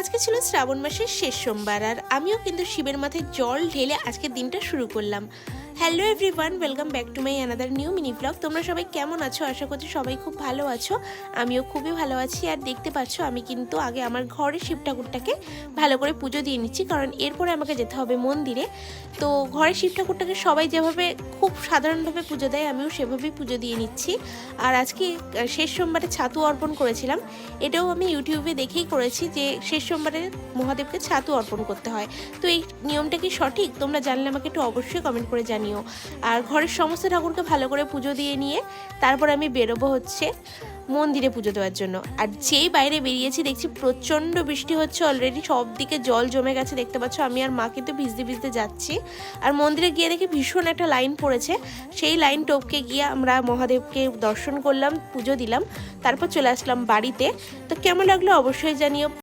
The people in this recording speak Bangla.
আজকে ছিল শ্রাবণ মাসের শেষ সোমবার, আর আমিও কিন্তু শিবের মাথায় জল ঢেলে আজকের দিনটা শুরু করলাম। Hello everyone, welcome back to my another new mini blog. তোমরা সবাই কেমন আছো? আশা করছি সবাই খুব ভালো আছো। আমিও খুবই ভালো আছি। আর দেখতে পাচ্ছ আমি কিন্তু আগে আমার ঘরে শিব ঠাকুরটাকে ভালো করে পুজো দিয়ে নিচ্ছি, কারণ এরপরে আমাকে যেতে হবে মন্দিরে। তো ঘরে শিব ঠাকুরটাকে সবাই যেভাবে খুব সাধারণভাবে পুজো দেয়, আমিও সেভাবেই পুজো দিয়ে নিচ্ছি। আর আজকে শেষ সোমবারে ছাতু অর্পণ করেছিলাম। এটাও আমি ইউটিউবে দেখেই করেছি যে শেষ সোমবারে মহাদেবকে ছাতু অর্পণ করতে হয়। তো এই নিয়মটা কি সঠিক? তোমরা জানলে আমাকে একটু অবশ্যই কমেন্ট করে জানিও। আর ঘরের সমস্ত ঠাকুরকে ভালো করে পুজো দিয়ে নিয়ে তারপর আমি বেরোবো হচ্ছে মন্দিরে পুজো দেওয়ার জন্য। আর যেই বাইরে বেরিয়েছি দেখছি প্রচণ্ড বৃষ্টি হচ্ছে, অলরেডি সব দিকে জল জমে গেছে। দেখতে পাচ্ছ আমি আর মা কিন্তু ভিজতে ভিজতে যাচ্ছি। আর মন্দিরে গিয়ে দেখি ভীষণ একটা লাইন পড়েছে। সেই লাইন টপকে গিয়ে আমরা মহাদেবকে দর্শন করলাম, পুজো দিলাম, তারপর চলে আসলাম বাড়িতে। তো কেমন লাগলো অবশ্যই জানিও।